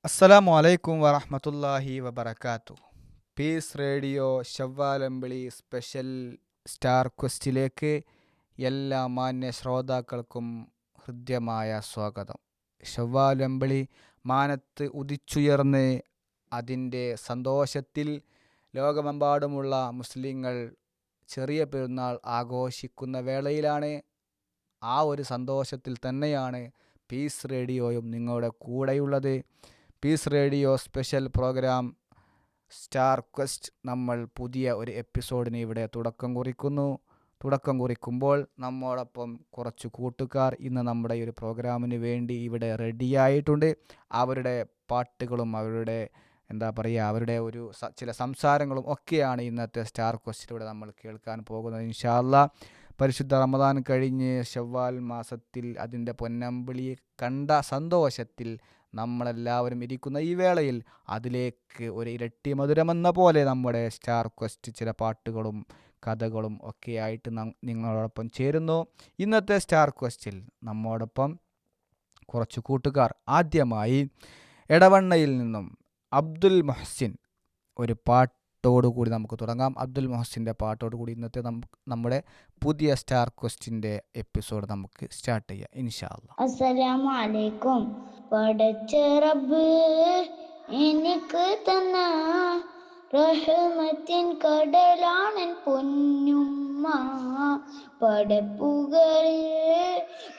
അസ്സലാമു അലൈക്കും വറഹ്മത്തുള്ളാഹി വബറകാത്തു. പീസ് റേഡിയോ ശവ്വാലമ്പിളി സ്പെഷ്യൽ സ്റ്റാർ ക്വസ്റ്റിലേക്ക് എല്ലാ മാന്യ ശ്രോതാക്കൾക്കും ഹൃദ്യമായ സ്വാഗതം. ശവ്വാലമ്പിളി മാനത്ത് ഉദിച്ചുയർന്ന് അതിൻ്റെ സന്തോഷത്തിൽ ലോകമെമ്പാടുമുള്ള മുസ്ലിങ്ങൾ ചെറിയ പെരുന്നാൾ ആഘോഷിക്കുന്ന വേളയിലാണ്. ആ ഒരു സന്തോഷത്തിൽ തന്നെയാണ് പീസ് റേഡിയോയും നിങ്ങളുടെ കൂടെയുള്ളത്. Peace radio special programme star quest നമ്മൾ പുതിയ ഒരു എപ്പിസോഡിന് ഇവിടെ തുടക്കം കുറിക്കുമ്പോൾ നമ്മോടൊപ്പം കുറച്ച് കൂട്ടുകാർ ഇന്ന് നമ്മുടെ ഈ ഒരു പ്രോഗ്രാമിന് വേണ്ടി ഇവിടെ റെഡിയായിട്ടുണ്ട്. അവരുടെ പാട്ടുകളും അവരുടെ അവരുടെ ഒരു ചില സംസാരങ്ങളും ഒക്കെയാണ് ഇന്നത്തെ സ്റ്റാർ ക്വസ്റ്റിലൂടെ നമ്മൾ കേൾക്കാൻ പോകുന്നത്. ഇൻഷാ അല്ലാ പരിശുദ്ധ റമദാൻ കഴിഞ്ഞ് ശവ്വാൽ മാസത്തിൽ അതിൻ്റെ പൊന്നമ്പിളി കണ്ട സന്തോഷത്തിൽ നമ്മളെല്ലാവരും ഇരിക്കുന്ന ഈ വേളയിൽ അതിലേക്ക് ഒരു ഇരട്ടി മധുരമെന്ന പോലെ നമ്മുടെ സ്റ്റാർ ക്വസ്റ്റ് ചില പാട്ടുകളും കഥകളും ഒക്കെയായിട്ട് നിങ്ങളോടൊപ്പം ചേരുന്നു. ഇന്നത്തെ സ്റ്റാർ ക്വസ്റ്റിൽ നമ്മോടൊപ്പം കുറച്ച് കൂട്ടുകാർ. ആദ്യമായി എടവണ്ണയിൽ നിന്നും അബ്ദുൽ മുഹ്സിൻ ഒരു പാട്ടോടുകൂടി നമുക്ക് തുടങ്ങാം. അബ്ദുൽ മുഹസിൻ്റെ പാട്ടോടുകൂടി ഇന്നത്തെ നമ്മുടെ പുതിയ സ്റ്റാർ ക്വസ്റ്റിൻ്റെ എപ്പിസോഡ് നമുക്ക് സ്റ്റാർട്ട് ചെയ്യാം ഇൻഷാ അല്ലാ. അസ്സലാമു അലൈക്കും. പടച്ച റബ്ബ് എനിക്ക് തന്ന റഹ്മത്തിൻ കടലാണൻ പൊന്നുമ്മ. പടപ്പുകളിൽ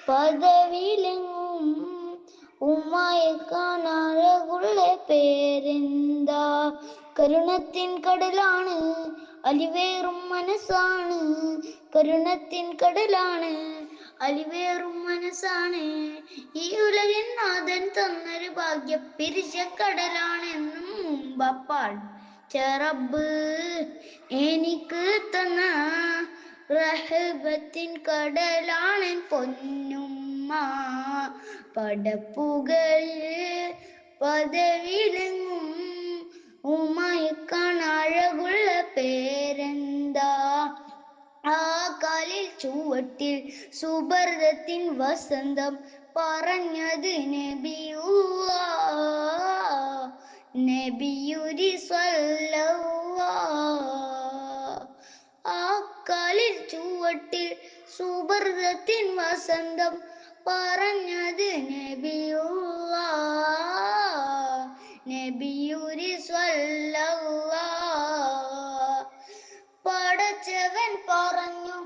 പദവിയിലെങ്ങും ഉമ്മയെ കാണാറകുള്ള പേരെന്താ? കരുണത്തിൻ കടലാണ്, അലിവേറും മനസ്സാണ്. കരുണത്തിൻ കടലാണ്, അലിവേറും മനസ്സാണ്. ഈ ഉലകിൻ നാഥൻ തന്നൊരു ഭാഗ്യ പിരിച്ച കടലാണെന്നും മുമ്പപ്പാൾ റബ്ബ് എനിക്ക് തന്ന റഹ്ബത്തിൻ കടലാണൻ പൊന്നുമ്മ. പടപ്പുകളിൽ പദവിയിലെങ്ങും ഉമ്മയെ കാണാഴകുള്ള പേരെന്താ? ആ കാലിൽ ചുവട്ടിൽ സുബർദത്തിൻ വസന്തം പറഞ്ഞത് നബിയുരി സ്വല്ലല്ലാഹ്. ആ കാലിൽ ചുവട്ടിൽ സുബർദത്തിൻ വസന്തം പറഞ്ഞത് നബിയുരി സ്വല്ലല്ലാഹ്. പടച്ചവൻ പറഞ്ഞു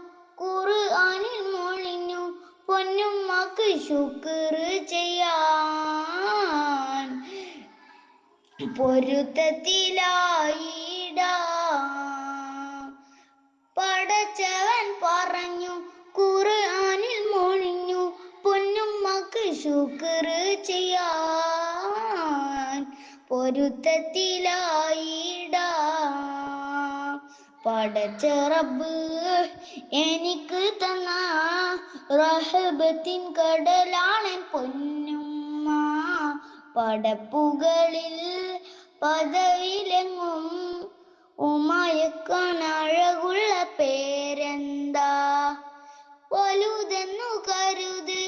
ഖുർആനിൽ മൊഴിഞ്ഞു പൊന്നുമ്മക്ക് ശുക്ർ ചെയ്യാൻ പൊരുത്തത്തിലായിടാം. പടച്ചവൻ പറഞ്ഞു ഖുർആനിൽ മൊഴിഞ്ഞു പൊന്നുമ്മക്ക് ശുക്ർ ചെയ്യാൻ പൊരുത്തത്തിലായിടാം. പടച്ച റബ്ബ് എനിക്ക് തന്ന റഹ്ബത്തിൻ കടലാണൻ പൊന്നുമ്മ. പടപ്പുകളിൽ പദവിയിലെങ്ങും ഉമ്മയെ കാണാഴകുള്ള പേരെന്താ? വലുതെന്നു കരുത്,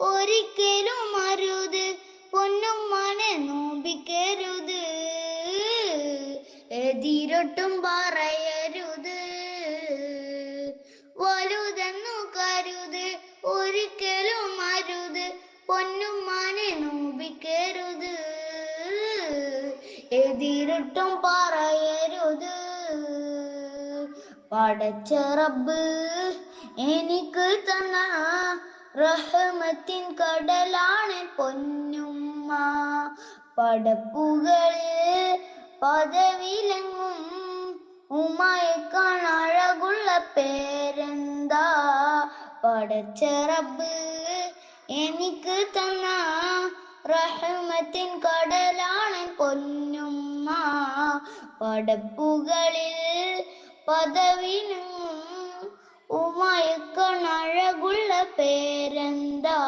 ഒരിക്കലും അരുത്, പൊന്നുമ്മനെ നോപിക്കരുത്, എതിരൊട്ടും പറയരുത്. വലുതെന്നു കരുത്, ഒരിക്കലും അരുത്, പൊന്നുമ്മനെ നോപിക്കരുത്, എതിരൊട്ടും പറയരുത്. പടച്ച റബ്ബ് എനിക്ക് തന്ന റഹ്മത്തിൻ കടലാണ് പൊന്നുമ്മ. പടപ്പുകളിൽ പദവിയിലെങ്ങും ഉമ്മയെ കാണാഴകുള്ള പേരെന്താ? പടച്ച റബ്ബ് എനിക്ക് തന്ന റഹ്മത്തിൻ കടലാണ് പൊന്നുമ്മ. പടപ്പുകളിൽ പദവിയിലെങ്ങും ഉമ്മയെ കാണാഴകുള്ള പേരെന്താ?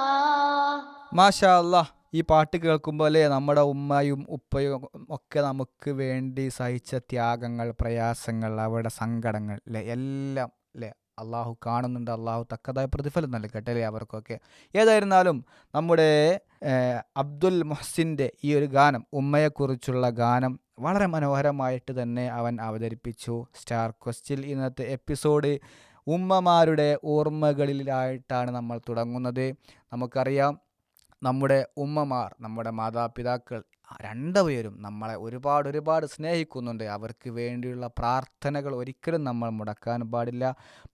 മാഷാ അല്ലാ. ഈ പാട്ട് കേൾക്കുമ്പോൾ അല്ലേ നമ്മുടെ ഉമ്മയും ഉപ്പയും ഒക്കെ നമുക്ക് വേണ്ടി സഹിച്ച ത്യാഗങ്ങൾ, പ്രയാസങ്ങൾ, അവരുടെ സങ്കടങ്ങൾ അല്ലേ എല്ലാം അല്ലേ അള്ളാഹു കാണുന്നുണ്ട്. അള്ളാഹു തക്കതായ പ്രതിഫലം നൽകട്ടെ അല്ലേ അവർക്കൊക്കെ. ഏതായിരുന്നാലും നമ്മുടെ അബ്ദുൽ മുഹ്സിൻ്റെ ഈ ഒരു ഗാനം, ഉമ്മയെക്കുറിച്ചുള്ള ഗാനം വളരെ മനോഹരമായിട്ട് തന്നെ അവൻ അവതരിപ്പിച്ചു. സ്റ്റാർ ക്വസ്റ്റിൽ ഇന്നത്തെ എപ്പിസോഡ് ഉമ്മമാരുടെ ഓർമ്മകളിലായിട്ടാണ് നമ്മൾ തുടങ്ങുന്നത്. നമുക്കറിയാം, നമ്മുടെ ഉമ്മമാർ, നമ്മുടെ മാതാപിതാക്കൾ രണ്ടുപേരും നമ്മളെ ഒരുപാട് സ്നേഹിക്കുന്നുണ്ട്. അവർക്ക് വേണ്ടിയുള്ള പ്രാർത്ഥനകൾ ഒരിക്കലും നമ്മൾ മുടക്കാൻ പാടില്ല.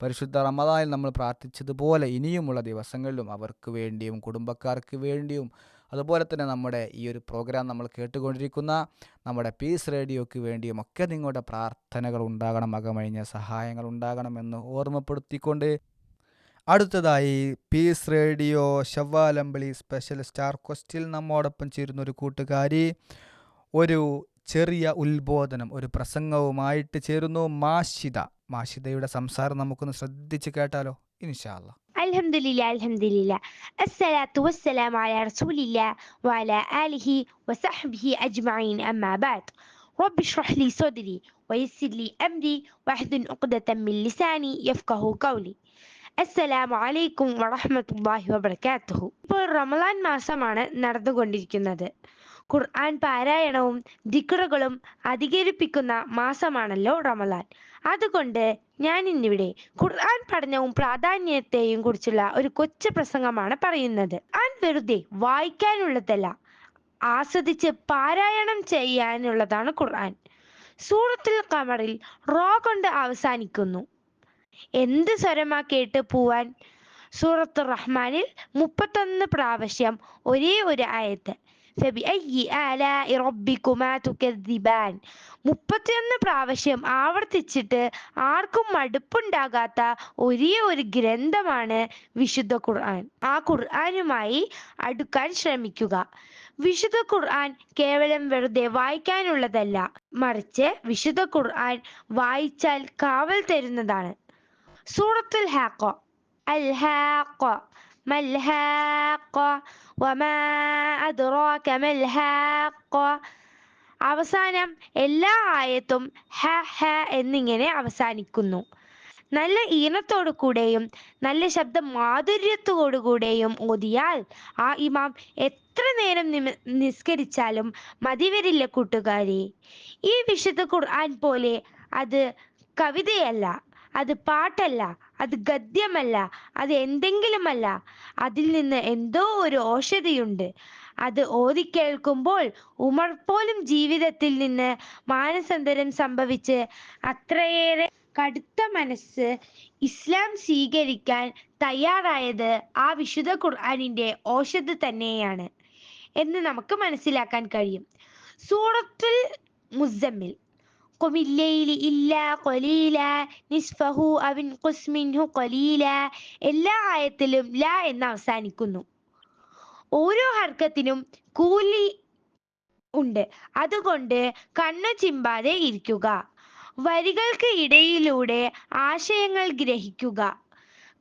പരിശുദ്ധ റമദാനിൽ നമ്മൾ പ്രാർത്ഥിച്ചതുപോലെ ഇനിയുമുള്ള ദിവസങ്ങളിലും അവർക്ക് വേണ്ടിയും കുടുംബക്കാർക്ക് വേണ്ടിയും അതുപോലെ തന്നെ നമ്മുടെ ഈ ഒരു പ്രോഗ്രാം നമ്മൾ കേട്ടുകൊണ്ടിരിക്കുന്ന നമ്മുടെ പീസ് റേഡിയോയ്ക്ക് വേണ്ടിയും ഒക്കെ നിങ്ങളുടെ പ്രാർത്ഥനകൾ ഉണ്ടാകണം, അകമഴിഞ്ഞ സഹായങ്ങൾ ഉണ്ടാകണമെന്ന് ഓർമ്മപ്പെടുത്തിക്കൊണ്ട് അടുത്തതായി പീസ് റേഡിയോ ശവ്വാലമ്പളി സ്പെഷ്യൽ സ്റ്റാർ ക്വസ്റ്റിൽ നമ്മോടൊപ്പം ചേരുന്നൊരു കൂട്ടുകാരി ഒരു ചെറിയ ഉത്ബോധനം, ഒരു പ്രസംഗവുമായിട്ട് ചേരുന്നു. മാഷിദയുടെ സംസാരം നമുക്കൊന്ന് ശ്രദ്ധിച്ച് കേട്ടാലോ ഇൻഷാ അല്ലാ. അൽഹംദുലില്ലാ അസ്സലാത്തു വസ്സലാമു അലാ റസൂലില്ലാ വഅലാ ആലിഹി വസഹ്ബിഹി അജ്മഈൻ അമ്മാ ബഅദ് റബ്ബി ഇശ്റഹ് ലി സദ്രി വയസ്സിർ ലി അംരി വഹ്ലുൽ ഉഖ്ദതം മിൻ ലിസാനി യഫ്ഖഹു ഖൗലി. അസ്സലാമു അലൈക്കും വറഹ്മത്തുള്ളാഹി വബറകാതുഹു. ഇപ്പോൾ റമളാൻ മാസമാണ് നടന്നുകൊണ്ടിരിക്കുന്നത്. ഖുർആൻ പാരായണവും ദിക്റുകളും അധികരിപ്പിക്കുന്ന മാസമാണല്ലോ റമളാൻ. അതുകൊണ്ട് ഞാൻ ഇന്നിവിടെ ഖുർആൻ പഠനവും പ്രാധാന്യത്തെയും കുറിച്ചുള്ള ഒരു കൊച്ചു പ്രസംഗമാണ് പറയുന്നത്. ഖുർആൻ വെറുതെ വായിക്കാനുള്ളതല്ല, ആസ്വദിച്ച് പാരായണം ചെയ്യാനുള്ളതാണ് ഖുർആൻ. സൂറത്തുൽ ഖമറിൽ റോ കൊണ്ട് അവസാനിക്കുന്നു. എന്ത് സ്വരമാ കേട്ട് പോവാൻ. സൂറത്തുർ റഹ്മാനിൽ 31 പ്രാവശ്യം ഒരേ ഒരു ആയത്ത്. ഫബിഅയ്യി ആലാഇ റബ്ബികുമാ തുകദ്ദിബാൻ 31 പ്രാവശ്യം ആവർത്തിച്ചിട്ട് ആർക്കും മടുപ്പുണ്ടാകാത്ത ഒരേ ഒരു ഗ്രന്ഥമാണ് വിശുദ്ധ ഖുർആൻ. ആ ഖുർആനുമായി അടുക്കാൻ ശ്രമിക്കുക. വിശുദ്ധ ഖുർആൻ കേവലം വെറുതെ വായിക്കാനുള്ളതല്ല, മറിച്ച് വിശുദ്ധ ഖുർആൻ വായിച്ചാൽ കാവൽ തരുന്നതാണ്. സൂറത്തുൽ ഹാഖ. അൽ ഹാഖ മൽ ഹാഖ വമാ അദ്റാക മൽ ഹാഖ. അവസാനം എല്ലാ ആയത്തും ഹ ഹ എന്നിങ്ങനെ അവസാനിക്കുന്നു. നല്ല ഈണത്തോടു കൂടെയും നല്ല ശബ്ദ മാധുര്യത്തോടുകൂടെയും ഓതിയാൽ ആ ഇമാം എത്ര നേരം നിസ്കരിച്ചാലും മതിവരില്ല കൂട്ടുകാരെ. ഈ വിശുദ്ധ ഖുർആൻ പോലെ അത് കവിതയല്ല, അത് പാട്ടല്ല, അത് ഗദ്യമല്ല, അത് എന്തെങ്കിലുമല്ല. അതിൽ നിന്ന് എന്തോ ഒരു ഔഷധിയുണ്ട്. അത് ഓതിക്കേൾക്കുമ്പോൾ ഉമർ പോലും ജീവിതത്തിൽ നിന്ന് മാനസാന്തരം സംഭവിച്ച് അത്രയേറെ കടുത്ത മനസ്സ് ഇസ്ലാം സ്വീകരിക്കാൻ തയ്യാറായത് ആ വിശുദ്ധ ഖുർആനിന്റെ ഔഷധ തന്നെയാണ് എന്ന് നമുക്ക് മനസ്സിലാക്കാൻ കഴിയും. സൂറത്തുൽ മുസമ്മിൽ. ഖുമിൽ ലൈലി ഇല്ലാ ഖലീലാ നിസ്ഫഹു അവ ഇൻഖുസ് മിൻഹു ഖലീലാ. എല്ലാ ആയത്തിലും ലാ എന്ന് അവസാനിക്കുന്നു. ഓരോ ഹർക്കത്തിനും കൂലി ഉണ്ട്. അതുകൊണ്ട് കണ്ണു ചിമ്പാതെ ഇരിക്കുക. വരികൾക്ക് ഇടയിലൂടെ ആശയങ്ങൾ ഗ്രഹിക്കുക.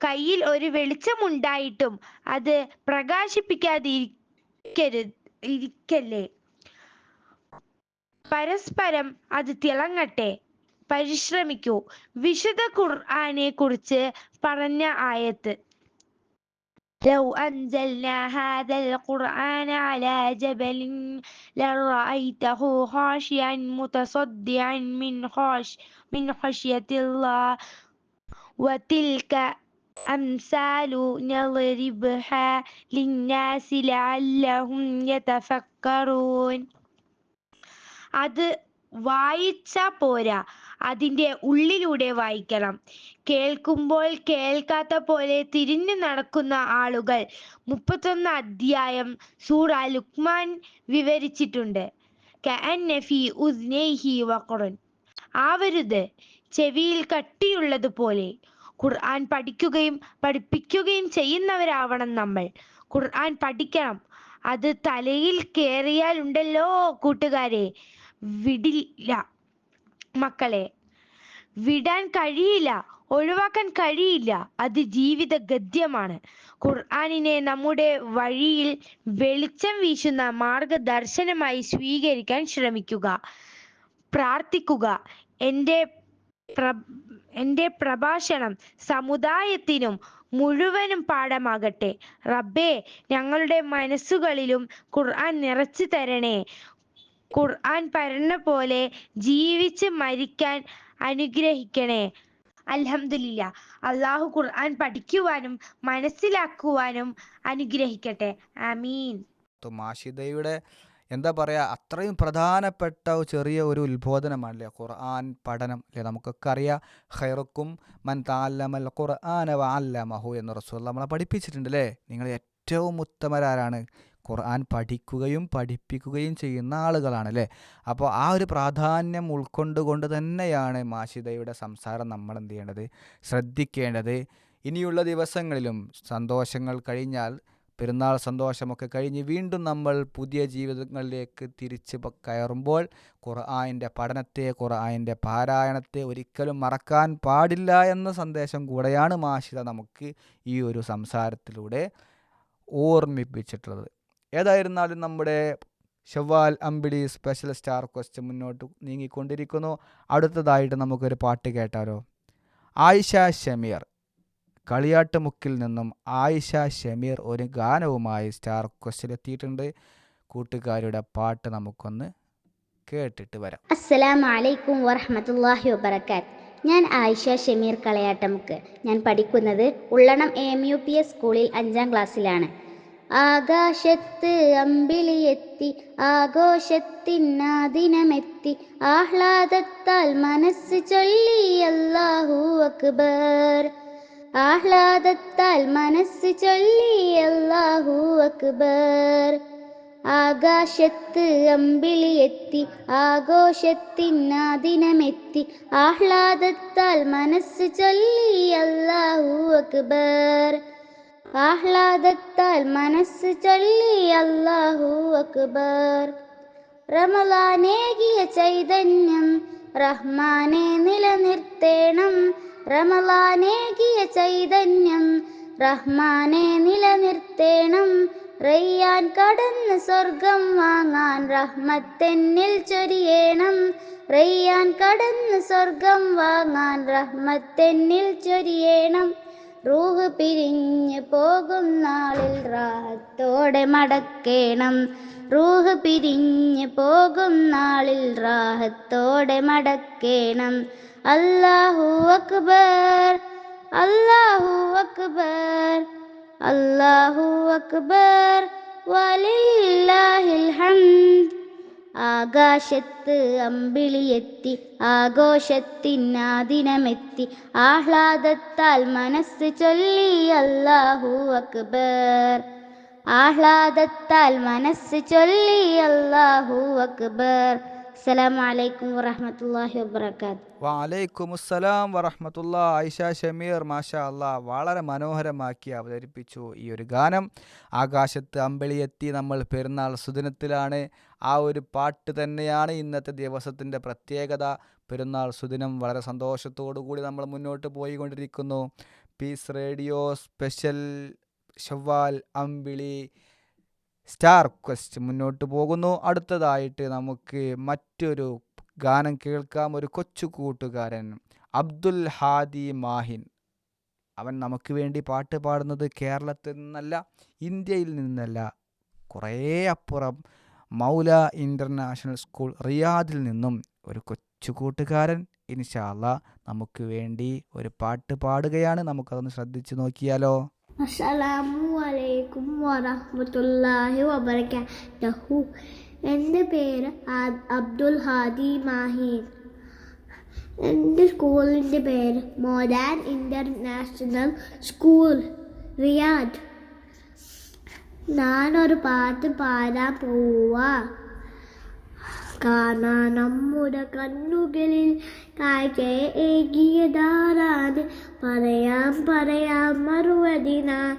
കയ്യിൽ ഒരു വെളിച്ചമുണ്ടായിട്ടും അത് പ്രകാശിപ്പിക്കാതിരിക്കല്ലേ. പരസ്പരം അത് തിളങ്ങട്ടെ. പരിശ്രമിക്കൂ. വിശുദ്ധ ഖുർആനെ കുറിച്ച് പറഞ്ഞ ആയത്ത്. لو أنزلنا هذا القرآن على جبل لرأيته خاشعا متصدعا من خشية الله وتلك أمثال نضربها للناس لعلهم يتفكرون. അത് വായിച്ചാ പോരാ, അതിൻ്റെ ഉള്ളിലൂടെ വായിക്കണം. കേൾക്കുമ്പോൾ കേൾക്കാത്ത പോലെ തിരിഞ്ഞു നടക്കുന്ന ആളുകൾ 31 അധ്യായം സൂറ ലുക്മാൻ വിവരിച്ചിട്ടുണ്ട്. കഅന്ന ഫീ ഉസ്നൈഹി വഖറുൻ. ആവരുത്, ചെവിയിൽ കട്ടിയുള്ളതുപോലെ. ഖുർആൻ പഠിക്കുകയും പഠിപ്പിക്കുകയും ചെയ്യുന്നവരാവണം നമ്മൾ. ഖുർആൻ പഠിക്കണം. അത് തലയിൽ കയറിയാലുണ്ടല്ലോ കൂട്ടുകാരെ, വിടില്ല മക്കളെ. വിടാൻ കഴിയില്ല, ഒഴിവാക്കാൻ കഴിയില്ല. അത് ജീവിത ഗദ്യമാണ്. ഖുർആനിനെ നമ്മുടെ വഴിയിൽ വെളിച്ചം വീശുന്ന മാർഗദർശനമായി സ്വീകരിക്കാൻ ശ്രമിക്കുക. പ്രാർത്ഥിക്കുക. എൻ്റെ എൻ്റെ പ്രഭാഷണം സമുദായത്തിനും മുഴുവനും പാഠമാകട്ടെ. റബ്ബേ, ഞങ്ങളുടെ മനസ്സുകളിലും ഖുർആൻ നിറച്ചു തരണേ. ഖുർആൻ പറഞ്ഞ പോലെ ജീവിച്ച് മരിക്കാൻ അനുഗ്രഹിക്കണേ. അൽഹംദുലില്ലാ. അള്ളാഹു ഖുർആൻ പഠിക്കുവാനും മനസ്സിലാക്കുവാനും അനുഗ്രഹിക്കട്ടെ. ആമീൻ. മാഷിദയുടെ എന്താ പറയുക, അത്രയും പ്രധാനപ്പെട്ട ചെറിയ ഒരു ഉത്ബോധനമാണല്ലേ ഖുർആൻ പഠനം അല്ലേ. നമുക്കൊക്കെ അറിയാം, ഖൈറുക്കും മൻ തഅല്ലമൽ ഖുർആന വഅല്ലമഹു എന്ന് റസൂൽ നമ്മളെ പഠിപ്പിച്ചിട്ടുണ്ട് അല്ലേ. നിങ്ങൾ ഏറ്റവും ഉത്തമരാരാണ്? ഖുർആൻ പഠിക്കുകയും പഠിപ്പിക്കുകയും ചെയ്യുന്ന ആളുകളാണ് അല്ലേ. അപ്പോൾ ആ ഒരു പ്രാധാന്യം ഉൾക്കൊണ്ടുകൊണ്ട് തന്നെയാണ് മാഷിദയുടെ സംസാരം നമ്മൾ എന്ത് ചെയ്യേണ്ടത്, ശ്രദ്ധിക്കേണ്ടത്. ഇനിയുള്ള ദിവസങ്ങളിലും സന്തോഷങ്ങൾ കഴിഞ്ഞാൽ, പെരുന്നാൾ സന്തോഷമൊക്കെ കഴിഞ്ഞ് വീണ്ടും നമ്മൾ പുതിയ ജീവിതങ്ങളിലേക്ക് തിരിച്ച് കയറുമ്പോൾ ഖുർആനിൻ്റെ പഠനത്തെ, ഖുർആനിൻ്റെ പാരായണത്തെ ഒരിക്കലും മറക്കാൻ പാടില്ല എന്ന സന്ദേശം കൂടെയാണ് മാഷിദ നമുക്ക് ഈ ഒരു സംസാരത്തിലൂടെ ഓർമ്മിപ്പിച്ചിട്ടുള്ളത്. ഏതായിരുന്നാലും നമ്മുടെ ഷവ്വാൽ അമ്പിളി സ്പെഷ്യൽ സ്റ്റാർ ക്വസ്റ്റ് മുന്നോട്ട് നീങ്ങിക്കൊണ്ടിരിക്കുന്നു. അടുത്തതായിട്ട് നമുക്കൊരു പാട്ട് കേട്ടാലോ. ആയിഷ ഷമീർ, കളിയാട്ടുമുക്കിൽ നിന്നും ആയിഷ ഷമീർ ഒരു ഗാനവുമായി സ്റ്റാർ ക്വസ്റ്റിലെത്തിയിട്ടുണ്ട്. കൂട്ടുകാരുടെ പാട്ട് നമുക്കൊന്ന് കേട്ടിട്ട് വരാം. അസ്സലാമു അലൈക്കും വറഹ്മത്തുള്ളാഹി വബറകാത്ത്. ഞാൻ ആയിഷ ഷമീർ, കളയാട്ടമുക്ക്. ഞാൻ പഠിക്കുന്നത് ഉള്ളണം AMUPS സ്കൂളിൽ 5ാം ക്ലാസ്സിലാണ്. ആകാശത്ത് അമ്പിളിയെത്തി, ആഘോഷത്തിനാദിനമെത്തി, ആഹ്ലാദത്താൽ മനസ്സ് ചൊല്ലി അല്ലാഹു അക്ബർ. ആഹ്ലാദത്താൽ മനസ്സ് ചൊല്ലി അല്ലാഹു അക്ബർ. ആകാശത്ത് അമ്പിളിയെത്തി, ആഘോഷത്തിനാദിനമെത്തി, ആഹ്ലാദത്താൽ മനസ്സ് ചൊല്ലി അല്ലാഹു അക്ബർ. ആഹ്ലാദത്താൽ മനസ്സ് ചൊല്ലി അല്ലാഹു അക്ബർ. റമളാനേകിയ ചൈതന്യം റഹ്മാനെ നിലനിർത്തേണം. റമളാനേകിയ ചൈതന്യം റഹ്മാനെ നിലനിർത്തേണം. റയ്യാൻ കടന്ന് സ്വർഗം വാങ്ങാൻ റഹ്മത്തെന്നിൽ ചൊരിയേണം. റയ്യാൻ കടന്ന് സ്വർഗം വാങ്ങാൻ റഹ്മത്തെന്നിൽ ചൊരിയേണം. റൂഹ് പിരിഞ്ഞ് പോകും നാളിൽ റാഹത്തോടെ മടക്കേണം. റൂഹ് പിരിഞ്ഞ് പോകും നാളിൽ റാഹത്തോടെ മടക്കേണം. അല്ലാഹു അക്ബർ, അല്ലാഹു അക്ബർ, അല്ലാഹു അക്ബർ, വലില്ലാഹിൽ ഹംദ്. ആകാശത്ത് അമ്പിളിയെത്തി, ആഘോഷത്തിനാദിനമെത്തി, ആഹ്ലാദത്താൽ മനസ്സ് ചൊല്ലി അല്ലാഹു അക്ബർ. ആഹ്ലാദത്താൽ മനസ്സ് ചൊല്ലി അല്ലാഹു അക്ബർ. അസ്സലാമു അലൈക്കും വറഹ്മത്തുള്ളാഹി വബറകാത്ത്. വഅലൈക്കുമുസ്സലാം വറഹ്മത്തുള്ളാഹി. ആയിഷ ഷമീർ മാഷാ അല്ലാ വളരെ മനോഹരമാക്കി അവതരിപ്പിച്ചു ഈ ഒരു ഗാനം. ആകാശത്ത് അമ്പിളിയെത്തി, നമ്മൾ പെരുന്നാൾ സുദിനത്തിലാണ്. ആ ഒരു പാട്ട് തന്നെയാണ് ഇന്നത്തെ ദിവസത്തിൻ്റെ പ്രത്യേകത. പെരുന്നാൾ സുദിനം വളരെ സന്തോഷത്തോടു കൂടി നമ്മൾ മുന്നോട്ട് പോയിക്കൊണ്ടിരിക്കുന്നു. പീസ് റേഡിയോ സ്പെഷ്യൽ ഷവ്വാൽ അമ്പിളി സ്റ്റാർ ക്വസ്റ്റ് മുന്നോട്ട് പോകുന്നു. അടുത്തതായിട്ട് നമുക്ക് മറ്റൊരു ഗാനം കേൾക്കാം. ഒരു കൊച്ചു കൂട്ടുകാരൻ അബ്ദുൽ ഹാദി മാഹിൻ, അവൻ നമുക്ക് വേണ്ടി പാട്ട് പാടുന്നത് കേരളത്തിൽ നിന്നല്ല, ഇന്ത്യയിൽ നിന്നല്ല, കുറേ അപ്പുറം മൗല ഇൻ്റർനാഷണൽ സ്കൂൾ റിയാദിൽ നിന്നും ഒരു കൊച്ചു കൂട്ടുകാരൻ ഇൻഷാ അല്ലാ നമുക്ക് വേണ്ടി ഒരു പാട്ട് പാടുകയാണ്. നമുക്കതൊന്ന് ശ്രദ്ധിച്ചു നോക്കിയാലോ. അസ്സലാമു അലൈക്കും വറഹ്മത്തുള്ളാഹി വബറകാതുഹു. എൻ്റെ പേര് അബ്ദുൽ ഹാദി മാഹിൻ. എൻ്റെ സ്കൂളിൻ്റെ പേര് മോഡേൺ ഇൻ്റർനാഷണൽ സ്കൂൾ റിയാദ്. ഞാനൊരു പാട്ട് പാടാൻ പോവാ. കാണാൻ നമ്മുടെ കണ്ണുകളിൽ കാഴ്ചയെ ഏകിയതാരാണ്, പറയാം മറുപടിനാൻ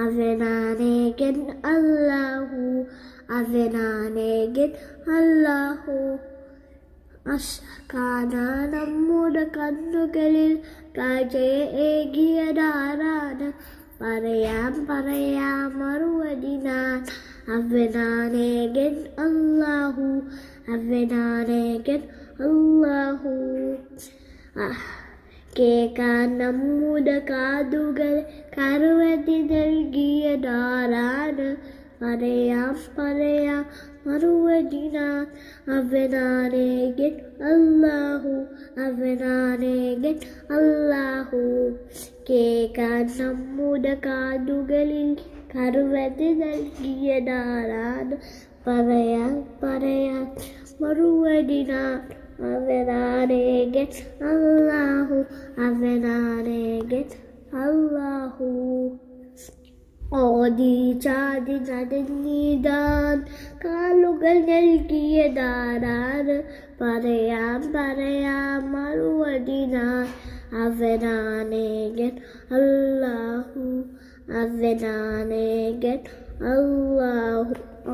അവനാനേകൻ അല്ലാഹു, അവനാനേകൻ അല്ലാഹു. കാണാൻ നമ്മുടെ കണ്ണുകളിൽ കാഴ്ചയെ ഏകിയതാരാണ്, പറയാം മറുപടിനാൻ അവനാനേകൻ അല്ലാഹു, അവനാനേകൻ അല്ലാഹു. കേൾക്കാൻ നമ്മുടെ കാതുകൾ കരുവതി നൽകിയതാരാണ് പറയാം മറുവടിന അവനാനേകൻ അല്ലാഹു കേൾക്കാൻ നമ്മുടെ കാതുകളിൽ കരുവതി നൽകിയതാരാണ് പറയാം മറുവടിന അവനാനേകൻ അല്ലാഹു ഓതി ചാതി നടന്നിടാൻ കാലുകൾ നൽകിയതാരാണ് പറയാം മറുവടിനാൻ അവനാനേകൻ അല്ലാഹു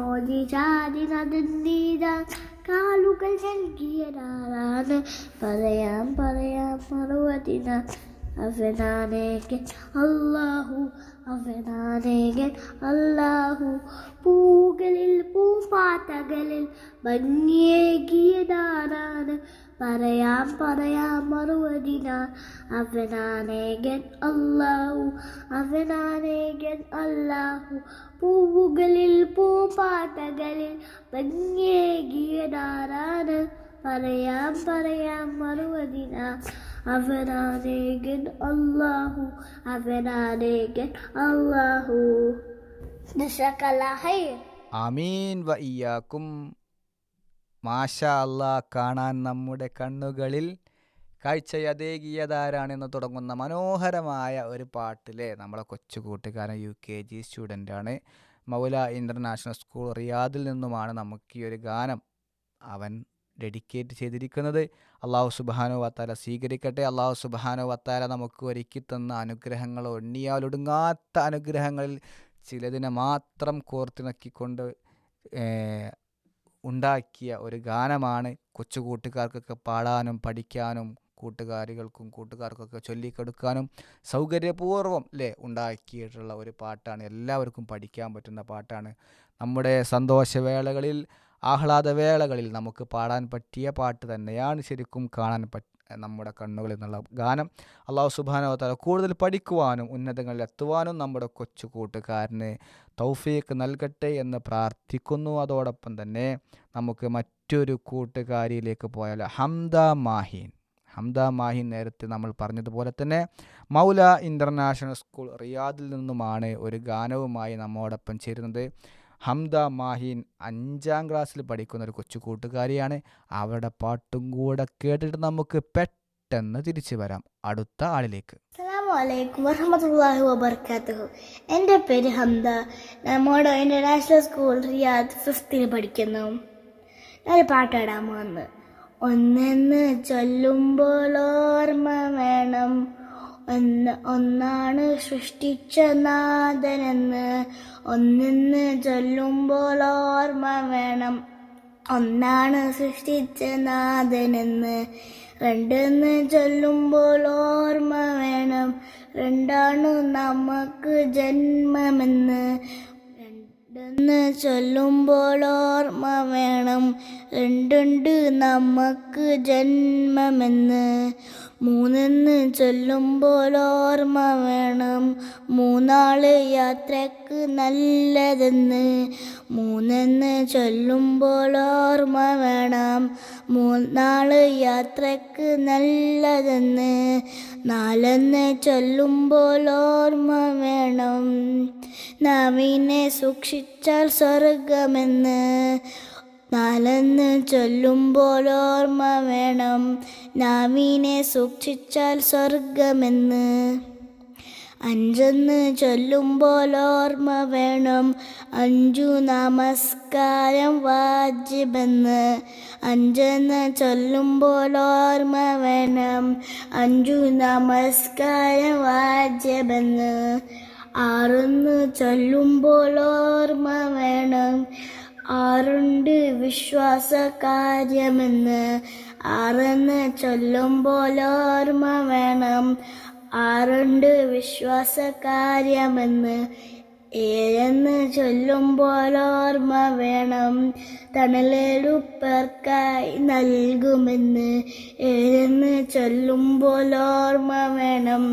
ഓതി ചാതി നടന്നിടാൻ കാലുകൾ നൽകിയതാരാണ് പറയാം മറുവടിനാൻ അവനാനേകൻ അല്ലാഹു പൂകളിൽ പൂമ്പാത്തകളിൽ ഭംഗിയേകിയതാരാണ് പറയാം മറുവടിനാൻ അവനാനേകൻ അല്ലാഹു പൂവുകളിൽ പൂമ്പാത്തകളിൽ ഭംഗിയേകിയതാരാണ് പറയാം മറുവടിനാൻ അവനാനേകൻ അല്ലാഹു ജസാക്കല്ലാഹ് ഖൈർ. ആമീൻ വ ഇയ്യാക്കും. മാഷാ അല്ലാ, കാണാൻ നമ്മുടെ കണ്ണുകളിൽ കാഴ്ചയതേകിയതാരാണെന്ന് തുടങ്ങുന്ന മനോഹരമായ ഒരു പാട്ടിലെ നമ്മളെ കൊച്ചു കൂട്ടുകാരൻ UKG സ്റ്റുഡൻ്റാണ്. മൗല ഇൻ്റർനാഷണൽ സ്കൂൾ റിയാദിൽ നിന്നുമാണ് നമുക്ക് ഈ ഒരു ഗാനം അവൻ ഡെഡിക്കേറ്റ് ചെയ്തിരിക്കുന്നത്. അള്ളാഹു സുബ്ഹാനഹു വതആല സ്വീകരിക്കട്ടെ. അള്ളാഹു സുബ്ഹാനഹു വതആല നമുക്ക് ഒരുക്കി തന്ന അനുഗ്രഹങ്ങൾ, എണ്ണിയാലൊടുങ്ങാത്ത അനുഗ്രഹങ്ങളിൽ ചിലതിനെ മാത്രം കോർത്തിണക്കിക്കൊണ്ട് ഉണ്ടാക്കിയ ഒരു ഗാനമാണ്. കൊച്ചു കൂട്ടുകാർക്കൊക്കെ പാടാനും പഠിക്കാനും കൂട്ടുകാർക്കൊക്കെ ചൊല്ലിക്കൊടുക്കാനും സൗകര്യപൂർവ്വം ഉണ്ടാക്കിയിട്ടുള്ള ഒരു പാട്ടാണ്. എല്ലാവർക്കും പഠിക്കാൻ പറ്റുന്ന പാട്ടാണ്. നമ്മുടെ സന്തോഷവേളകളിൽ, ആഹ്ലാദവേളകളിൽ നമുക്ക് പാടാൻ പറ്റിയ പാട്ട് തന്നെയാണ്. ശരിക്കും കാണാൻ നമ്മുടെ കണ്ണുകളിൽ നിന്നുള്ള ഗാനം. അല്ലാഹു സുബ്ഹാനഹു വതആല കൂടുതൽ പഠിക്കുവാനും ഉന്നതങ്ങളിൽ എത്തുവാനും നമ്മുടെ കൊച്ചു കൂട്ടുകാരന് തൗഫീഖ് നൽകട്ടെ എന്ന് പ്രാർത്ഥിക്കുന്നു. അതോടൊപ്പം തന്നെ നമുക്ക് മറ്റൊരു കൂട്ടുകാരിയിലേക്ക് പോയാൽ ഹംദ മാഹിൻ നേരത്തെ നമ്മൾ പറഞ്ഞതുപോലെ തന്നെ മൗല ഇൻ്റർനാഷണൽ സ്കൂൾ റിയാദിൽ നിന്നുമാണ് ഒരു ഗാനവുമായി നമ്മോടൊപ്പം ചേരുന്നത്. ഹംദ മാഹിൻ 5ാം ക്ലാസ്സിൽ പഠിക്കുന്ന ഒരു കൊച്ചു കൂട്ടുകാരിയാണ്. അവരുടെ പാട്ടും കൂടെ കേട്ടിട്ട് നമുക്ക് പെട്ടെന്ന് തിരിച്ചു വരാം അടുത്ത ആളിലേക്ക്. അസ്സലാമു അലൈക്കും വറഹ്മത്തുള്ളാഹി വബറകാതുഹു. എൻ്റെ പേര് ഹംദ. നമ്മുടെ ഇൻ്റർനാഷണൽ സ്കൂൾ റിയാദ് 5th പഠിക്കുന്നു. ഞാൻ പാട്ടാടാൻ വന്ന് ഒന്നെന്ന് ചൊല്ലുമ്പോൾ ഓർമ്മ വേണം, ഒന്നാണ് സൃഷ്ടിച്ച നാഥനെന്ന്. ഒന്നെന്ന് ചൊല്ലുമ്പോൾ ഓർമ്മ വേണം, ഒന്നാണ് സൃഷ്ടിച്ച നാഥനെന്ന്. രണ്ടെന്ന് ചൊല്ലുമ്പോൾ ഓർമ്മ വേണം, രണ്ടാണ് നമുക്ക് ജന്മമെന്ന്. രണ്ടെന്ന് ചൊല്ലുമ്പോൾ ഓർമ്മ വേണം, രണ്ടുണ്ട് നമുക്ക് ജന്മമെന്ന്. മൂന്നെന്ന് ചൊല്ലുമ്പോൾ ഓർമ്മ വേണം, മൂന്നാള് യാത്രക്ക് നല്ലതെന്ന്. മൂന്നെന്ന് ചൊല്ലുമ്പോൾ ഓർമ്മ വേണം, മൂന്നാള് യാത്രക്ക് നല്ലതെന്ന്. നാലെന്ന് ചൊല്ലുമ്പോൾ ഓർമ്മ വേണം, നാവിനെ സൂക്ഷിച്ചാൽ സ്വർഗമെന്ന്. നാലെന്ന് ചൊല്ലുമ്പോൾ ഓർമ്മ വേണം, നാവിനെ സൂക്ഷിച്ചാൽ സ്വർഗമെന്ന്. അഞ്ചെന്ന് ചൊല്ലുമ്പോൾ ഓർമ്മ വേണം, 5 നമസ്കാരം വാജിബെന്ന്. അഞ്ചെന്ന് ചൊല്ലുമ്പോൾ ഓർമ്മ വേണം, 5 നമസ്കാരം വാജിബെന്ന്. ആറെന്ന് ചൊല്ലുമ്പോൾ ഓർമ്മ വേണം, 6 വിശ്വാസകാര്യമെന്ന്. ആറെന്ന് ചൊല്ലുമ്പോൾ ഓർമ്മ വേണം, 6 വിശ്വാസകാര്യമെന്ന്. ഏഴെന്ന് ചൊല്ലുമ്പോൾ ഓർമ്മ വേണം, തണലേലുപ്പർക്കായി നൽകുമെന്ന്. ഏഴെന്ന് ചൊല്ലുമ്പോൾ ഓർമ്മ വേണം,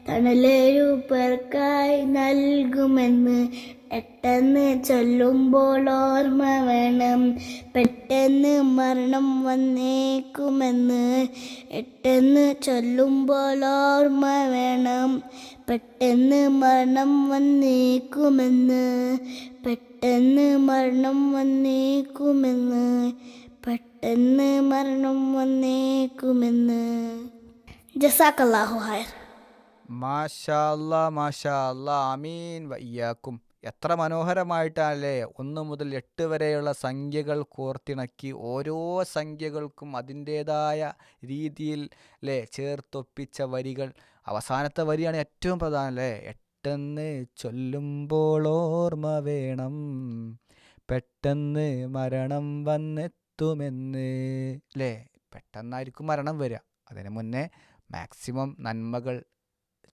തണലേലുപ്പർക്കായി നൽകുമെന്ന്. എട്ടെന്ന് ചൊല്ലുമ്പോൾ ഓർമ്മ വേണം, പെട്ടെന്ന് മരണം വന്നേക്കുമെന്ന്. എട്ടെന്ന് ചൊല്ലുമ്പോൾ ഓർമ്മ വേണം, പെട്ടെന്ന് മരണം വന്നേക്കുമെന്ന്. പെട്ടെന്ന് മരണം വന്നേക്കുമെന്ന്. പെട്ടെന്ന് മരണം വന്നേക്കുമെന്ന്. ജസാക്കല്ലാഹു ഖൈർ. മാഷാ അല്ലാ, മാഷാ അല്ലാ, ആമീൻ വയ്യാക്കും. എത്ര മനോഹരമായിട്ടല്ലേ 1 മുതൽ 8 വരെയുള്ള സംഖ്യകൾ കോർത്തിണക്കി ഓരോ സംഖ്യകൾക്കും അതിൻ്റേതായ രീതിയിൽ അല്ലേ ചേർത്തൊപ്പിച്ച വരികൾ. അവസാനത്തെ വരിയാണ് ഏറ്റവും പ്രധാനം അല്ലേ. എട്ടെന്ന് ചൊല്ലുമ്പോൾ ഓർമ്മ വേണം, പെട്ടെന്ന് മരണം വന്നെത്തുമെന്ന് അല്ലേ. പെട്ടെന്നായിരിക്കും മരണം വരിക. അതിന് മുന്നേ മാക്സിമം നന്മകൾ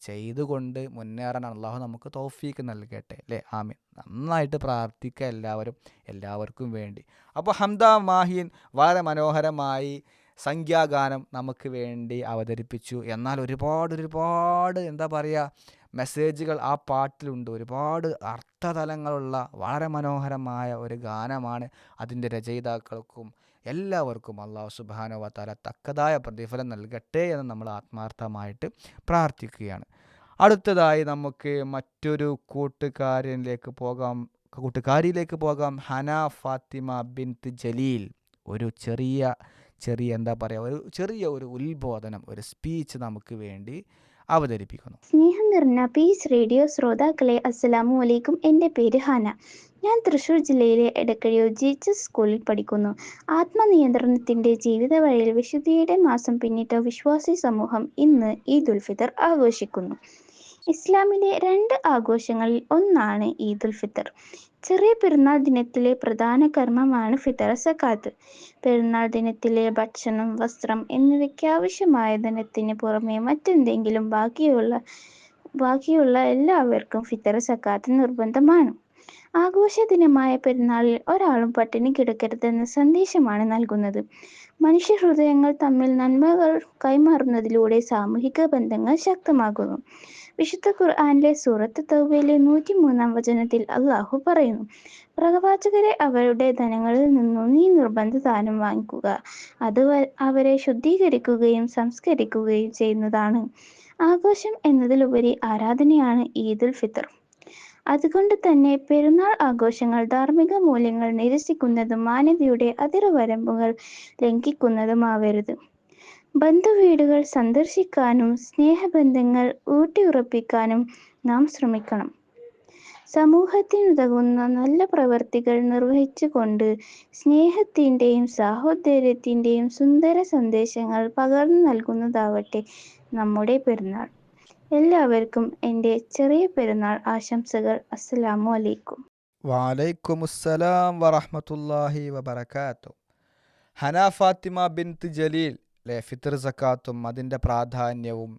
ചെയ്തുകൊണ്ട് മുന്നേറാൻ അള്ളാഹു നമുക്ക് തൗഫീക്ക് നൽകട്ടെ അല്ലേ. ആമീൻ. നന്നായിട്ട് പ്രാർത്ഥിക്കുക എല്ലാവർക്കും വേണ്ടി. അപ്പോൾ ഹംദ മാഹിൻ വളരെ മനോഹരമായി സംഖ്യാഗാനം നമുക്ക് വേണ്ടി അവതരിപ്പിച്ചു. എന്നാൽ ഒരുപാട് എന്താ പറയുക മെസ്സേജുകൾ ആ പാട്ടിലുണ്ട്. ഒരുപാട് അർത്ഥതലങ്ങളുള്ള വളരെ മനോഹരമായ ഒരു ഗാനമാണ്. അതിൻ്റെ രചയിതാക്കൾക്കും എല്ലാവർക്കും അല്ലാഹു സുബ്ഹാനഹു വ തആല തക്കതായ പ്രതിഫലം നൽകട്ടെ എന്ന് നമ്മൾ ആത്മാർത്ഥമായിട്ട് പ്രാർത്ഥിക്കുകയാണ്. അടുത്തതായി നമുക്ക് മറ്റൊരു കൂട്ടുകാരിയിലേക്ക് പോകാം. ഹന ഫാത്തിമ ബിൻത്ത് ജലീൽ ഒരു ചെറിയ എന്താ പറയുക ഒരു ഉത്ബോധനം, ഒരു സ്പീച്ച് നമുക്ക് വേണ്ടി അവതരിപ്പിക്കുന്നു. സ്നേഹം നിറഞ്ഞ പീസ് റേഡിയോ ശ്രോതാക്കളെ അസ്സലാമു അലൈക്കും. എൻ്റെ പേര് ഹന. ഞാൻ തൃശ്ശൂർ ജില്ലയിലെ എടക്കഴിയൂർ GHS സ്കൂളിൽ പഠിക്കുന്നു. ആത്മനിയന്ത്രണത്തിൻ്റെ ജീവിത വഴിയിൽ വിശുദ്ധിയുടെ മാസം പിന്നിട്ട വിശ്വാസി സമൂഹം ഇന്ന് ഈദുൽ ഫിത്തർ ആഘോഷിക്കുന്നു. ഇസ്ലാമിലെ 2 ആഘോഷങ്ങളിൽ ഒന്നാണ് ഈദുൽ ഫിത്തർ. ചെറിയ പെരുന്നാൾ ദിനത്തിലെ പ്രധാന കർമ്മമാണ് ഫിത്തർ സക്കാത്ത്. പെരുന്നാൾ ദിനത്തിലെ ഭക്ഷണം, വസ്ത്രം എന്നിവയ്ക്ക് ആവശ്യമായ ധനത്തിന് പുറമെ മറ്റെന്തെങ്കിലും ബാക്കിയുള്ള എല്ലാവർക്കും ഫിത്തർ സക്കാത്ത് നിർബന്ധമാണ്. ആഘോഷ ദിനമായ പെരുന്നാളിൽ ഒരാളും പട്ടിണി കിടക്കരുതെന്ന സന്ദേശമാണ് നൽകുന്നത്. മനുഷ്യ ഹൃദയങ്ങൾ തമ്മിൽ നന്മകൾ കൈമാറുന്നതിലൂടെ സാമൂഹിക ബന്ധങ്ങൾ ശക്തമാകുന്നു. വിശുദ്ധ ഖുർആനിലെ സൂറത്ത് തൗബയിലെ 103-ാം വചനത്തിൽ അള്ളാഹു പറയുന്നു, പ്രവാചകരെ അവരുടെ ധനങ്ങളിൽ നിന്നും നീ നിർബന്ധ ദാനം വാങ്ങിക്കുക, അത് അവരെ ശുദ്ധീകരിക്കുകയും സംസ്കരിക്കുകയും ചെയ്യുന്നതാണ്. ആഘോഷം എന്നതിലുപരി ആരാധനയാണ് ഈദുൽ ഫിത്തർ. അതുകൊണ്ട് തന്നെ പെരുന്നാൾ ആഘോഷങ്ങൾ ധാർമ്മിക മൂല്യങ്ങൾ നിരസിക്കുന്നതും മാനവീയതയുടെ അതിർവരമ്പുകൾ ലംഘിക്കുന്നതുമാവരുത്. ബന്ധുവീടുകൾ സന്ദർശിക്കാനും സ്നേഹബന്ധങ്ങൾ ഊട്ടിയുറപ്പിക്കാനും നാം ശ്രമിക്കണം. സമൂഹത്തിനുതകുന്ന നല്ല പ്രവർത്തികൾ നിർവഹിച്ചുകൊണ്ട് സ്നേഹത്തിൻ്റെയും സാഹോദര്യത്തിൻ്റെയും സുന്ദര സന്ദേശങ്ങൾ പകർന്നു നൽകുന്നതാവട്ടെ നമ്മുടെ പെരുന്നാൾ. എല്ലാവർക്കും എൻ്റെ ചെറിയ പെരുന്നാൾ ആശംസകൾ. അസ്സലാമു അലൈക്കും. വലൈക്കുമുസ്സലാം വറഹ്മത്തുള്ളാഹി വബറകാതുഹു. ഹന ഫാത്തിമ ബിൻത്ത് ജലീൽ അല്ലേ, ഫിത്തർ സക്കാത്തും അതിൻ്റെ പ്രാധാന്യവും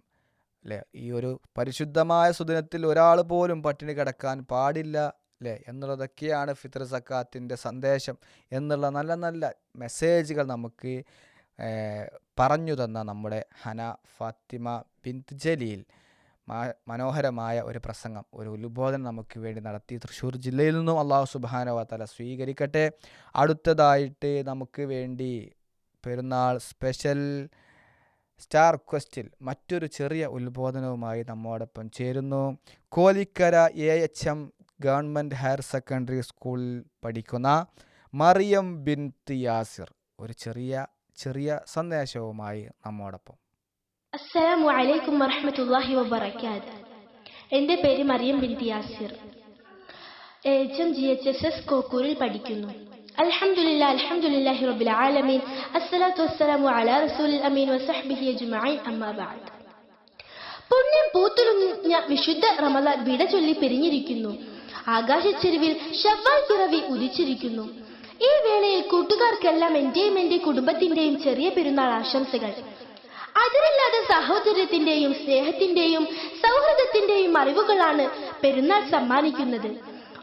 അല്ലേ, ഈ ഒരു പരിശുദ്ധമായ സുദിനത്തിൽ ഒരാൾ പോലും പട്ടിണി കിടക്കാൻ പാടില്ല അല്ലേ എന്നുള്ളതൊക്കെയാണ് ഫിത്തർ സക്കാത്തിൻ്റെ സന്ദേശം എന്നുള്ള നല്ല നല്ല മെസ്സേജുകൾ നമുക്ക് പറഞ്ഞു തന്ന നമ്മുടെ ഹന ഫാത്തിമ ബിൻത്ത് ജലീൽ മനോഹരമായ ഒരു പ്രസംഗം, ഒരു ഉത്ബോധനം നമുക്ക് വേണ്ടി നടത്തി. തൃശ്ശൂർ ജില്ലയിൽ നിന്നും അല്ലാഹു സുബ്ഹാനഹു വ തആല സ്വീകരിക്കട്ടെ. അടുത്തതായിട്ട് നമുക്ക് വേണ്ടി പെരുന്നാൾ സ്പെഷ്യൽ സ്റ്റാർ ക്വസ്റ്റിൽ മറ്റൊരു ചെറിയ ഉത്ബോധനവുമായി നമ്മോടൊപ്പം ചേരുന്നു. Kolikkara AHM government higher secondary സ്കൂളിൽ പഠിക്കുന്ന മറിയം ബിൻത്ത് യാസിർ ഒരു ചെറിയ സന്ദേശവുമായി നമ്മോടൊപ്പം. അസ്സലാമു അലൈക്കും വറഹ്മത്തുള്ളാഹി വബറകാതുഹു. എൻ്റെ പേര് മറിയം ബിൻത്ത് യാസിർ. AHM GHSS കോക്കൂരിൽ പഠിക്കുന്നു. അൽഹംദുലില്ലാഹി റബ്ബിൽ ആലമീൻ. അസ്സലാത്തു വസ്സലാമു അലാ റസൂലിൽ അമീൻ വസഹ്ബിഹി അജ്മഈൻ. അമ്മാ ബഅദ്. പുണ്യം പൂത്തുലഞ്ഞ വിശുദ്ധ റമളാൻ വിട ചൊല്ലി പിരിഞ്ഞിരിക്കുന്നു. ആകാശച്ചെരുവിൽ ശവ്വാൽ പിറവി ഉദിച്ചിരിക്കുന്നു. ഈ വേളയിൽ കൂട്ടുകാർക്കെല്ലാം എൻ്റെയും എൻ്റെ കുടുംബത്തിൻ്റെയും ചെറിയ പെരുന്നാൾ ആശംസകൾ. അതിരില്ലാത്ത സഹോദര്യത്തിന്റെയും സ്നേഹത്തിന്റെയും സൗഹൃദത്തിന്റെയും അറിവുകളാണ് പെരുന്നാൾ സമ്മാനിക്കുന്നത്.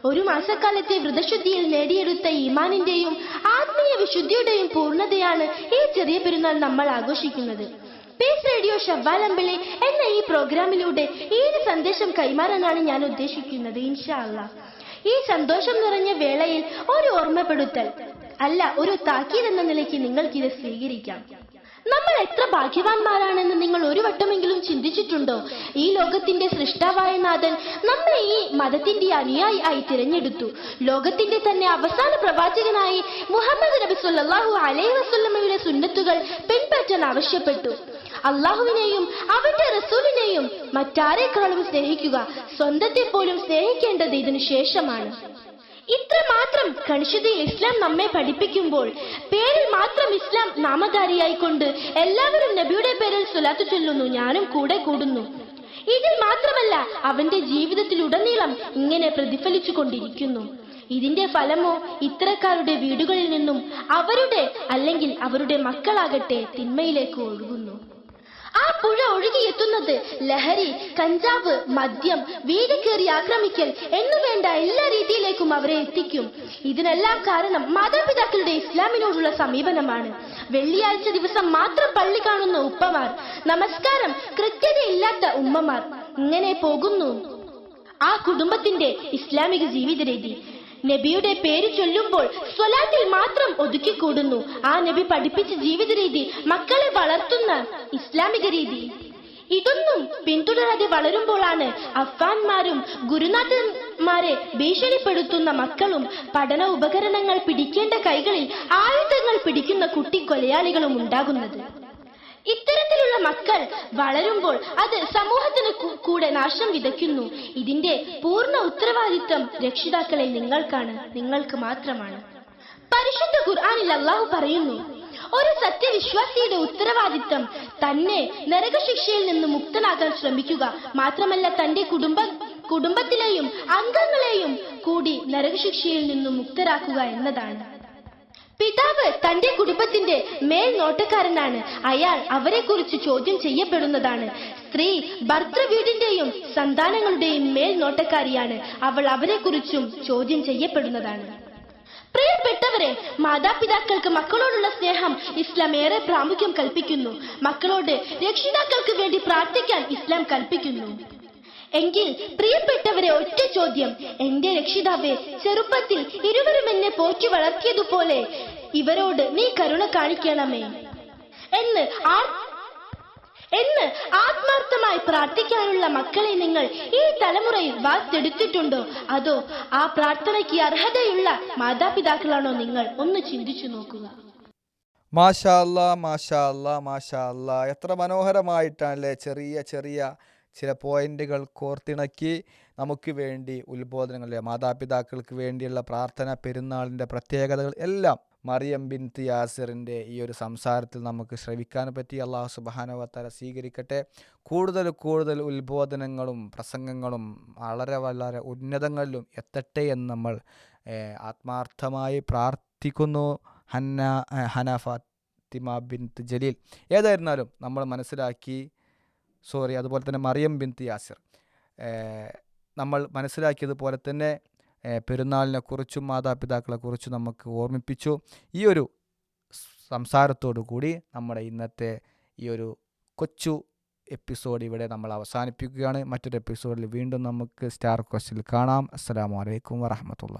ഒരു മാസക്കാലത്തെ വ്രതശുദ്ധിയിൽ നേടിയെടുത്ത ഈമാനിന്റെയും ആത്മീയ വിശുദ്ധിയുടെയും പൂർണ്ണതയാണ് ഈ ചെറിയ പെരുന്നാൾ നമ്മൾ ആഘോഷിക്കുന്നത്. പീസ് റേഡിയോ ശവ്വാലമ്പിളി എന്ന ഈ പ്രോഗ്രാമിലൂടെ ഈ ഒരു സന്ദേശം കൈമാറാനാണ് ഞാൻ ഉദ്ദേശിക്കുന്നത്. ഇൻഷാ അല്ലാഹ് ഈ സന്തോഷം നിറഞ്ഞ വേളയിൽ ഒരു ഓർമ്മപ്പെടുത്തൽ അല്ല, ഒരു താക്കീത് എന്ന നിലയ്ക്ക് നിങ്ങൾക്കിത് സ്വീകരിക്കാം. നമ്മൾ എത്ര ഭാഗ്യവാന്മാരാണെന്ന് നിങ്ങൾ ഒരു വട്ടമെങ്കിലും ചിന്തിച്ചിട്ടുണ്ടോ? ഈ ലോകത്തിന്റെ സൃഷ്ടാവായ നാഥൻ നമ്മെ ഈ മതത്തിന്റെ അനുയായി ആയി തിരഞ്ഞെടുത്തു. ലോകത്തിന്റെ തന്നെ അവസാന പ്രവാചകനായി മുഹമ്മദ് നബി സല്ലല്ലാഹു അലൈഹി വസല്ലമയുടെ സുന്നത്തുകൾ പിൻപറ്റാൻ ആവശ്യപ്പെട്ടു. അള്ളാഹുവിനെയും അവന്റെ റസൂലിനെയും മറ്റാരേക്കാളും സ്നേഹിക്കുക, സ്വന്തത്തെ പോലും സ്നേഹിക്കേണ്ടത് ഇതിനു ശേഷമാണ്. ഇത്രമാത്രം കണിശതയിൽ ഇസ്ലാം നമ്മെ പഠിപ്പിക്കുമ്പോൾ പേരിൽ മാത്രം ഇസ്ലാം നാമധാരിയായിക്കൊണ്ട് എല്ലാവരും നബിയുടെ പേരിൽ സ്വലാത്ത് ചൊല്ലുന്നു, ഞാനും കൂടെ കൂടുന്നു. ഇതിൽ മാത്രമല്ല, അവന്റെ ജീവിതത്തിലുടനീളം ഇങ്ങനെ പ്രതിഫലിച്ചു കൊണ്ടിരിക്കുന്നു. ഇതിന്റെ ഫലമോ ഇത്തരക്കാരുടെ വീടുകളിൽ നിന്നും അവരുടെ അല്ലെങ്കിൽ അവരുടെ മക്കളാകട്ടെ തിന്മയിലേക്ക് ഒഴുകുന്നു. ആ പുഴ ഒഴുകിയെത്തുന്നത് ലഹരി, കഞ്ചാവ്, മദ്യം, വീടുകേറി ആക്രമിക്കൽ എന്നുവേണ്ട എല്ലാ രീതിയിലേക്കും അവരെ എത്തിക്കും. ഇതിനെല്ലാം കാരണം മാതാപിതാക്കളുടെ ഇസ്ലാമിനോടുള്ള സമീപനമാണ്. വെള്ളിയാഴ്ച ദിവസം മാത്രം പള്ളി കാണുന്ന ഉപ്പമാർ, നമസ്കാരം കൃത്യതയില്ലാത്ത ഉമ്മമാർ, ഇങ്ങനെ പോകുന്നു ആ കുടുംബത്തിന്റെ ഇസ്ലാമിക ജീവിത രീതി. നബിയുടെ പേര് ചൊല്ലുമ്പോൾ സ്വലാത്തിൽ മാത്രം ഒതുക്കിക്കൂടുന്നു. ആ നബി പഠിപ്പിച്ച ജീവിത രീതി, മക്കളെ വളർത്തുന്ന ഇസ്ലാമിക രീതി, ഇതൊന്നും പിന്തുടരാതെ വളരുമ്പോഴാണ് അഫ്വാന്മാരും ഗുരുനാഥന്മാരെ ഭീഷണിപ്പെടുത്തുന്ന മക്കളും പഠന ഉപകരണങ്ങൾ പിടിക്കേണ്ട കൈകളിൽ ആയുധങ്ങൾ പിടിക്കുന്ന കുട്ടി കൊലയാളികളും ഉണ്ടാകുന്നത്. ഇത്തരത്തിലുള്ള മക്കൾ വളരുമ്പോൾ അത് സമൂഹത്തിന് കൂടെ നാശം വിതയ്ക്കുന്നു. ഇതിന്റെ പൂർണ്ണ ഉത്തരവാദിത്വം രക്ഷിതാക്കളെ നിങ്ങൾക്ക് മാത്രമാണ്. പരിശുദ്ധ ഖുർആനിൽ അല്ലാഹു പറയുന്നു, ഒരു സത്യവിശ്വാസിയുടെ ഉത്തരവാദിത്വം തന്നെ നരകശിക്ഷയിൽ നിന്ന് മുക്തനാകാൻ ശ്രമിക്കുക, മാത്രമല്ല തന്റെ കുടുംബത്തിലെയും അംഗങ്ങളെയും കൂടി നരകശിക്ഷയിൽ നിന്നും മുക്തരാക്കുക എന്നതാണ്. പിതാവ് തന്റെ കുടുംബത്തിന്റെ മേൽനോട്ടക്കാരനാണ്. അയാൾ അവരെ കുറിച്ച് ചോദ്യം ചെയ്യപ്പെടുന്നതാണ്. സ്ത്രീ ഭർത്തൃവീടിന്റെയും സന്താനങ്ങളുടെയും മേൽനോട്ടക്കാരിയാണ്. അവൾ അവരെ കുറിച്ചും ചോദ്യം ചെയ്യപ്പെടുന്നതാണ്. പ്രിയപ്പെട്ടവരെ, മാതാപിതാക്കൾക്ക് മക്കളോടുള്ള സ്നേഹം ഇസ്ലാം ഏറെ പ്രാമുഖ്യം കൽപ്പിക്കുന്നു. മക്കളോട് രക്ഷിതാക്കൾക്ക് വേണ്ടി പ്രാർത്ഥിക്കാൻ ഇസ്ലാം കൽപ്പിക്കുന്നു. എങ്കിൽ പ്രിയപ്പെട്ടവരെ, ഒറ്റ ചോദ്യം: എന്റെ രക്ഷിതാവേ, ചെറുപ്പത്തിൽ ഇരുവരും എന്നെ പോറ്റി വളർത്തിയതുപോലെ ഇവരോട് നീ കരുണ കാണിക്കണമേ എന്ന് ആത്മാർത്ഥമായി പ്രാർത്ഥിക്കാനുള്ള മക്കളെ നിങ്ങൾ ഈ തലമുറയിൽ വാർത്തെടുത്തിട്ടുണ്ടോ? അതോ ആ പ്രാർത്ഥനയ്ക്ക് അർഹതയുള്ള മാതാപിതാക്കളാണോ നിങ്ങൾ? ഒന്ന് ചിന്തിച്ചു നോക്കുക. മാഷാ അല്ലാ, മാഷാ അല്ലാ, മാഷാ അല്ലാ. എത്ര മനോഹരമായിട്ടാണല്ലേ ചെറിയ ചില പോയിന്റുകൾ കോർത്തിണക്കി നമുക്ക് വേണ്ടി ഉത്ബോധനങ്ങൾ, മാതാപിതാക്കൾക്ക് വേണ്ടിയുള്ള പ്രാർത്ഥന, പെരുന്നാളിൻ്റെ പ്രത്യേകതകൾ എല്ലാം മറിയം ബിൻത്ത് യാസിറിൻ്റെ ഈ ഒരു സംസാരത്തിൽ നമുക്ക് ശ്രവിക്കാൻ പറ്റി. അല്ലാഹു സുബ്ഹാനഹു വ തആല സ്വീകരിക്കട്ടെ. കൂടുതൽ ഉത്ബോധനങ്ങളും പ്രസംഗങ്ങളും വളരെ ഉന്നതങ്ങളിലും എത്തട്ടെ എന്ന് നമ്മൾ ആത്മാർത്ഥമായി പ്രാർത്ഥിക്കുന്നു. ഹന ഫാത്തിമ ബിൻത്ത് ജലീൽ ഏതായിരുന്നാലും നമ്മൾ അതുപോലെ തന്നെ മറിയം ബിൻത്ത് യാസിർ നമ്മൾ മനസ്സിലാക്കിയതുപോലെ തന്നെ പെരുന്നാളിനെക്കുറിച്ചും മാതാപിതാക്കളെക്കുറിച്ചും നമുക്ക് ഓർമ്മിപ്പിച്ചു. ഈ ഒരു സംസാരത്തോടു കൂടി നമ്മുടെ ഇന്നത്തെ ഈ ഒരു കൊച്ചു എപ്പിസോഡ് ഇവിടെ നമ്മൾ അവസാനിപ്പിക്കുകയാണ്. മറ്റൊരു എപ്പിസോഡിൽ വീണ്ടും നമുക്ക് സ്റ്റാർ ക്വസ്റ്റിൽ കാണാം. അസ്സലാമു അലൈക്കും വറഹ്മത്തുള്ളാഹി.